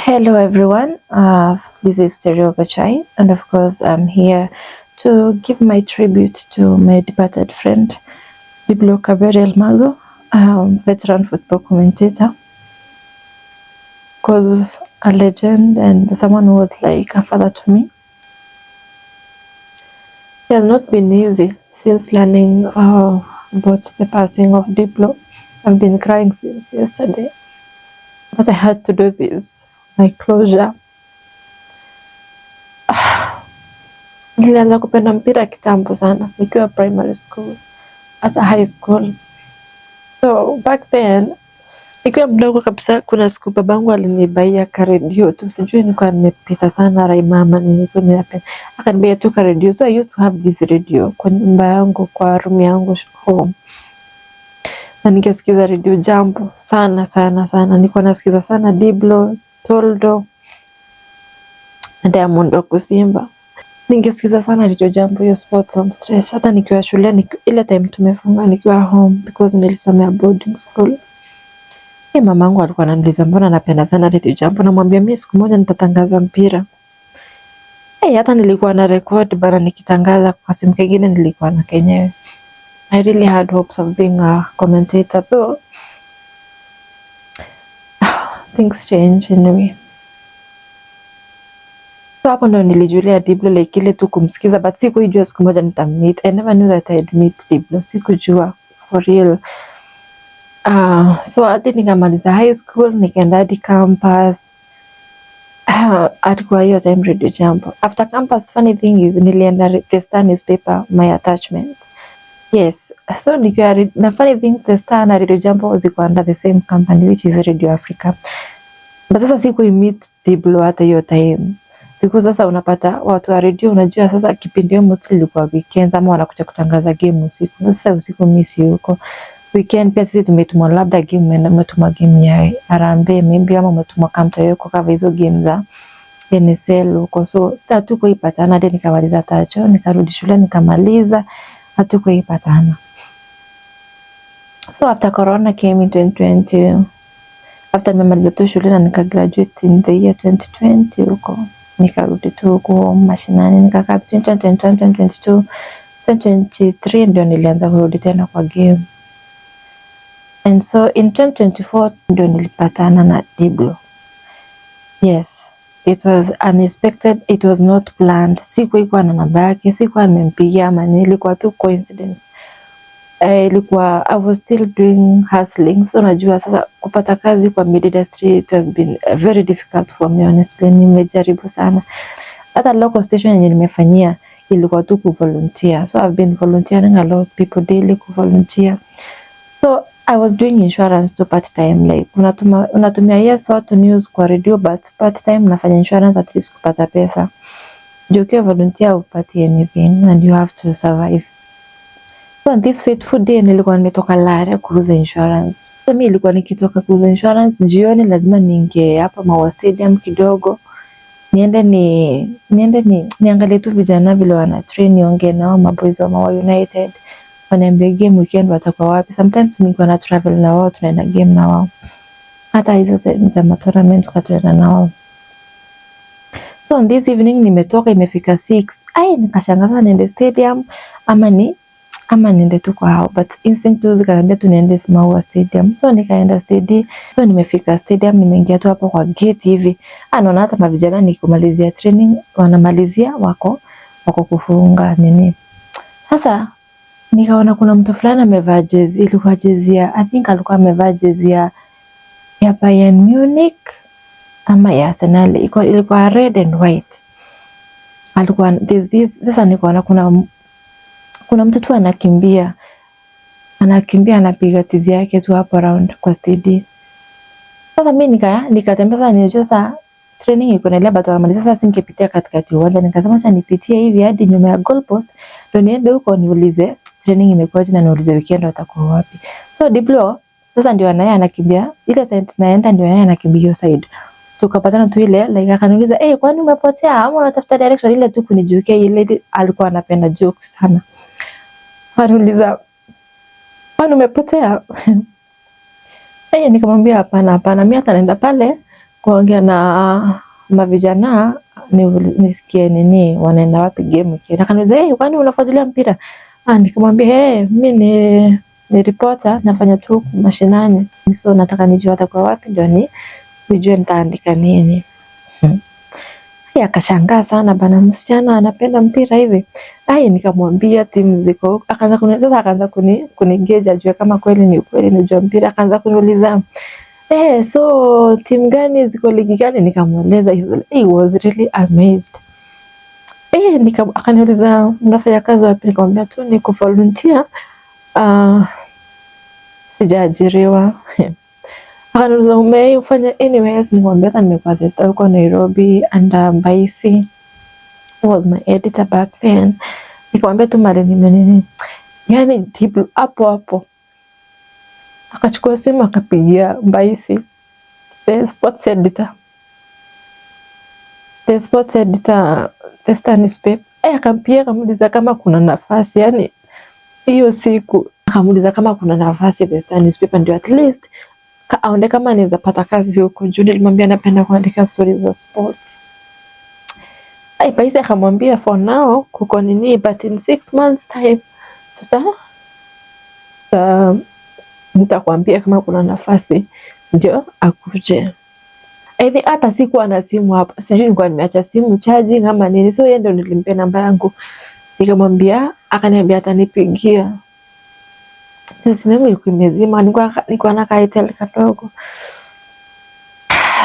Hello everyone, this is Stereo Gachai, and of course I'm here to give my tribute to my departed friend Diblo Kaberi Elmago, veteran football commentator, because a legend and someone who was like a father to me. It has not been easy since learning about the passing of Diblo. I've been crying since yesterday, but I had to do this. My closure. Nilianza kupenda mpira kitambo sana nikiwa primary school hata high school. So back then nikiwa mdogo kabisa, kuna siku babangu alinibaia ka radio tu, sijui nilikuwa nimepita sana Raimama, nilikuwa nimependa akanibaia tu ka radio. So I used to have this radio kwa nyumba yangu, kwa room yangu home, na nikasikiza Radio Jambo sana sana sana. Nilikuwa nasikiza sana Diblo, Toldo na Diamond Okusimba. Ningesikiza sana Radio Jambo, hiyo sports home stretch. Hata nikiwa shule, ile time tumefunga nikiwa home, because nilisomea boarding school. Mamangu alikuwa ananiuliza mbona napenda sana Radio Jambo, namwambia mimi siku moja nitatangaza mpira. Hata nilikuwa na record bana nikitangaza kwa simu kingine, nilikuwa na kenyewe. I really had hopes of being a commentator, though things change anyway. So hapo ndo nilijulia Diblo, like ile tu kumsikiza, but sikujua siku moja nitammeet. I never knew that I'd meet Diblo, sikujua for real. So hadi nikamaliza high school, nikaenda hadi campus. At kwa hiyo time Radio Jambo. After campus, funny thing is nilienda The Star newspaper, my attachment. Yes, so nikiwa na funny thing, The Star na Radio Jambo was under the same company, which is Radio Africa. But sasa sikumeet Diblo hata hiyo time, because sasa unapata watu wa radio, unajua sasa kipindi mostly ilikuwa weekends, ama wanakuja kutangaza game usiku. Sasa usiku miss yuko weekend, pia sisi tumetumwa labda game, umetuma game ya Harambee maybe, ama umetuma Kamta yuko kama hizo game za NSL huko. So sasa hatukuipatana hadi nikamaliza tacho, nikarudi shule nikamaliza, hatukuipatana. So after corona came in 2020, after nimemaliza tu shule na nikagraduate in the year 2020 huko, nikarudi tu huko mashinani, nikakaa between 2021, 2022, 2023 ndio nilianza kurudi tena kwa game. And so in 2024 ndio nilipatana na Diblo. Yes, it was unexpected, it was not planned. Sikuwa na namba yake, sikuwa nimempigia, ama ilikuwa tu coincidence. Ilikuwa I was still doing hustling. So najua sasa kupata kazi kwa media industry, it has been very difficult for me honestly. Nimejaribu sana. Hata local station yenye nimefanyia ilikuwa tu kuvolunteer. So I've been volunteering a lot of people daily kuvolunteer. So I was doing insurance to part time, like unatumia yes watu news kwa radio, but part time nafanya insurance at least kupata pesa. Ndio kwa volunteer upati anything and you have to survive. So on this fateful day nilikuwa nimetoka Lare kuuza insurance. So mimi nilikuwa nikitoka kuuza insurance jioni, lazima niingie hapa Mawa Stadium kidogo, niangalie tu vijana vile wana train, niongee nao maboys wa Mawa United, wanaambia game weekend watakuwa wapi. Sometimes nilikuwa na travel na wao, tunaenda game na wao, hata hizo za tournament kwa tunaenda na wao. So on this evening nimetoka, imefika 6. Nikashangaza niende stadium ama niende tu kwa hao, but instinct tu zikaniambia tu niende Mawa Stadium. So nikaenda stadium. So nimefika stadium, nimeingia tu hapo kwa gate hivi, naona hata mavijana nikumalizia training, wanamalizia wako kufunga nini. Sasa nikaona kuna mtu fulani amevaa jezi, ilikuwa jezi ya, I think alikuwa amevaa jezi ya Bayern Munich ama ya Arsenal, ilikuwa red and white. Alikuwa sasa nikaona kuna mtu tu anakimbia anapiga tizi yake tu hapo around kwa stadium. Sasa mimi nikatembea sana, ni sasa training iko na labda tuamaliza, sasa singepitia katikati uwanja, nikasema acha nipitie hivi hadi nyuma ya goalpost ndio niende huko niulize training imekuwaje na niulize weekend watakuwa wapi. So Diblo sasa ndio naye anakimbia ile side, naenda ndio yeye anakimbia hiyo side. Tukapatana tu ile, like akaniuliza kwani umepotea ama unatafuta direction, ile tu kunijukia. Ile alikuwa anapenda jokes sana. Anauliza kwani umepotea? Nikamwambia hapana, mimi hata naenda pale kuongea na mavijana nisikie nini wanaenda wapi game kile. Akaniuliza, kwani unafuatilia mpira? Nikamwambia, mimi ni reporter, nafanya tu mashinani. So nataka nijue atakuwa wapi ndio nijue nitaandika nini. Akashangaa sana, bana msichana anapenda mpira hivi. Nikamwambia timu ziko. Akaanza kunigeja ajue kama kweli ni kweli najua mpira. Akaanza kuniuliza, so timu gani ziko ligi gani? Nikamweleza. He was really amazed. Akaniuliza, unafanya kazi wapi? Nikamwambia tu niko volunteer, sijaajiriwa. Akaniuliza, umefanya anyways? Nikamwambia hata nimekuwa huko Nairobi under Mbaisi. He was my editor back then. Nikamwambia tu mali nini. Yani Diblo hapo. Akachukua simu akapigia Mbaisi, the sports editor, the Star newspaper. Akampigia akamuuliza kama kuna nafasi. Yani hiyo siku akamuuliza kama kuna nafasi the Star newspaper, ndio at least aone kama anaweza pata kazi huko. Juu nilimwambia napenda kuandika stories za sports. Mbaisi akamwambia for now kuko nini, but in 6 months time nitakwambia kama kuna nafasi ndio akuje. Hata sikuwa na simu hapo, sijui nilikuwa nimeacha simu charging ama nini. So yeye ndio nilimpea namba yangu, nikamwambia, akaniambia atanipigia. So simu yangu ilikuwa imezima, nilikuwa na Kaitel kadogo.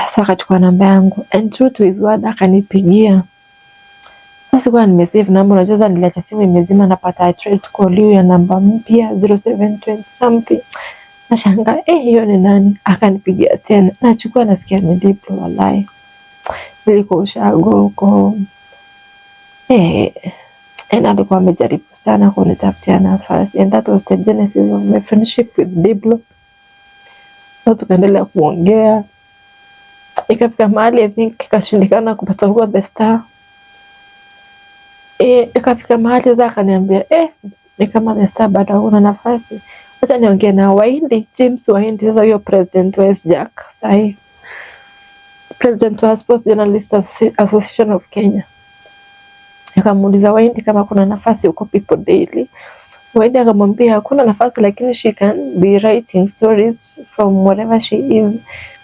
So akachukua namba yangu and true to his word akanipigia. Sasa sikuwa nimesave namba, unajua niliacha simu imezima, napata I tried to call you ya namba mpya 0720 something. Nashangaa, hiyo ni nani? Akanipigia tena. Nachukua nasikia ni Diblo, wallahi. Niliko ushago huko. Alikuwa amejaribu sana kunitafutia nafasi. And that was the genesis of my friendship with Diblo. So tukaendelea kuongea. Ikafika mahali I think ikashindikana kupata huko the Star. Ikafika mahali sasa akaniambia, ni kama the Star bado huna nafasi. Acha niongee na Wahindi, James Wahindi, sasa huyo president wa SJAC, sahi president wa Sports Journalists Association of Kenya. Nikamuuliza Wahindi kama kuna nafasi huko People Daily. Wahindi akamwambia hakuna nafasi, lakini she can be writing stories from whatever she is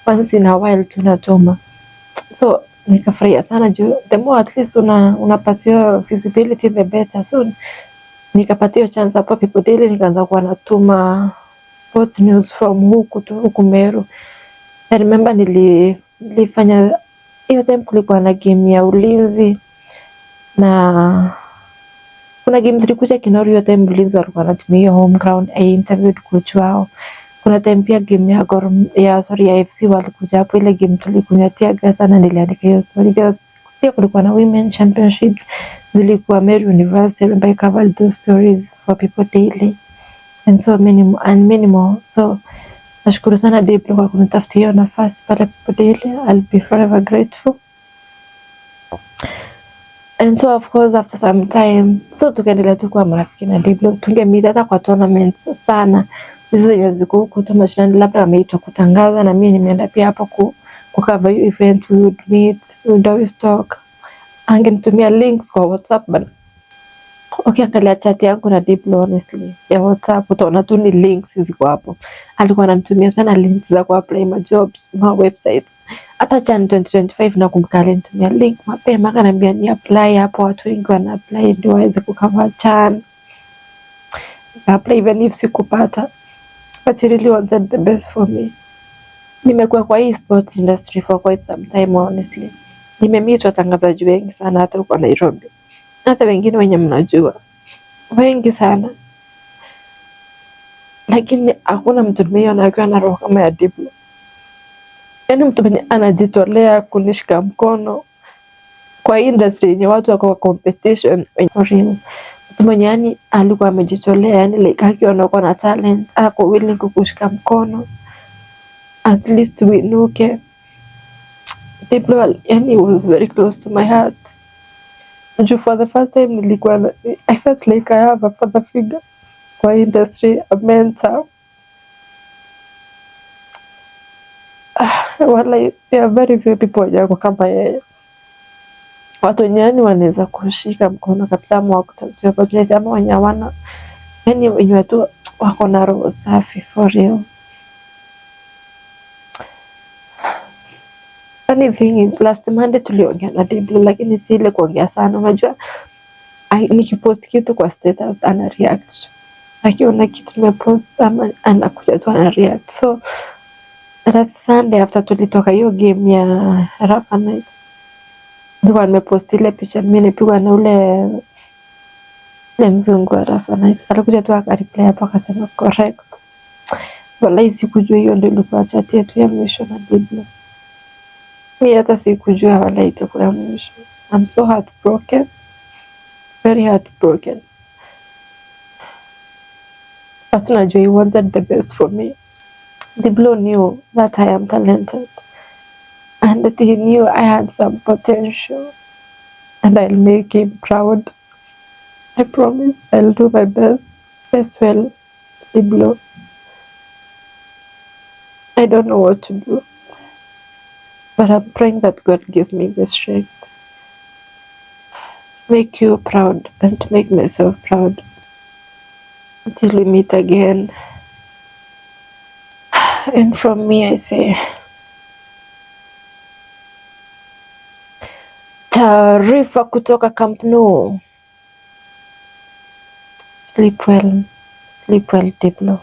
once in a while tunatuma. So nikafurahia sana juu the more at least unapatiwa visibility the better. So nikapatiwa chance hapo People Daily, nikaanza kuwa natuma sports news from huku Meru. I remember nilifanya hiyo time kulikuwa na game ya Ulinzi na kuna game zilikuja Kinoru. Hiyo time Ulinzi walikuwa wanatumia home ground. I interviewed coach wao. Kuna time pia game ya FC walikuja hapo. Ile game tulikunywa tear gas sana, niliandika hiyo story. Pia kulikuwa na women championships zilikuwa Meru University, and I covered those stories for People Daily and so many more. So nashukuru sana Diblo kwa kunitafutia hiyo nafasi pale People Daily. I'll be forever grateful. And so of course after some time, so tukaendelea tu kuwa marafiki na Diblo. Tungemeet hata kwa tournaments sana. Hizo zenye ziko huko tu mashindano, labda ameitwa kutangaza na mimi nimeenda pia hapo cover hiyo event. We would meet, we would always talk. Angenitumia links kwa WhatsApp bana. Angalia chat yangu na Diblo honestly ya WhatsApp, utaona tu ni links ziko hapo. Alikuwa ananitumia sana links za kuapply ma jobs, ma websites. Hata Chan 2025 nakumbuka alinitumia link mapema, akaniambia ni apply hapo, watu wengi wana apply ndio waweze kucover Chan. Apply even if sikupata, but he really wanted the best for me. Nimekuwa kwa hii sports industry for quite some time honestly. Nimemeet watangazaji wengi sana hata huko Nairobi. Hata wengine wenye mnajua. Wengi sana. Lakini hakuna mtu nimeona akiwa na roho kama ya Diblo. Yaani mtu mwenye anajitolea kunishika mkono kwa industry yenye watu wako competition for real. Mtu mwenye yani alikuwa amejitolea, yani like akiona uko na talent, ako willing kukushika mkono. At least we know Diblo, and he was very close to my heart. For the first time I felt like I have a father figure kwa industry, a mentor. Wala, there are very few people wako kama yeye. Watu wenye yani wanaweza kushika mkono kabisa ama wakutafutia opportunity ama wenye hawana, yani wenye watu wako na roho safi for real. Funny thing is, last Monday tuliongea na Diblo, lakini si ile kuongea sana. Unajua nikipost kitu kwa status ana react, akiona kitu nimepost ama anakuja tu ana react. So last Sunday after tulitoka hiyo game ya Rafa Nights, ndio nimepost ile picha mimi nipigwa na ule mzungu wa Rafa Nights. Alikuja tu akareply hapo akasema correct. Wallahi sikujua hiyo ndio ilikuwa chat yetu ya mwisho na Diblo. Mimi hata sikujua wala itakuwa ya mwisho. I'm so heartbroken. Very heartbroken. But najua he wanted the best for me. Diblo knew that I am talented. And that he knew I had some potential. And I'll make him proud. I promise I'll do my best. Best well, Diblo. I don't know what to do. But I'm praying that God gives me the strength. Make you proud and to make myself proud. Until we meet again. And from me I say, taarifa kutoka Camp Nou. Sleep well, Diblo.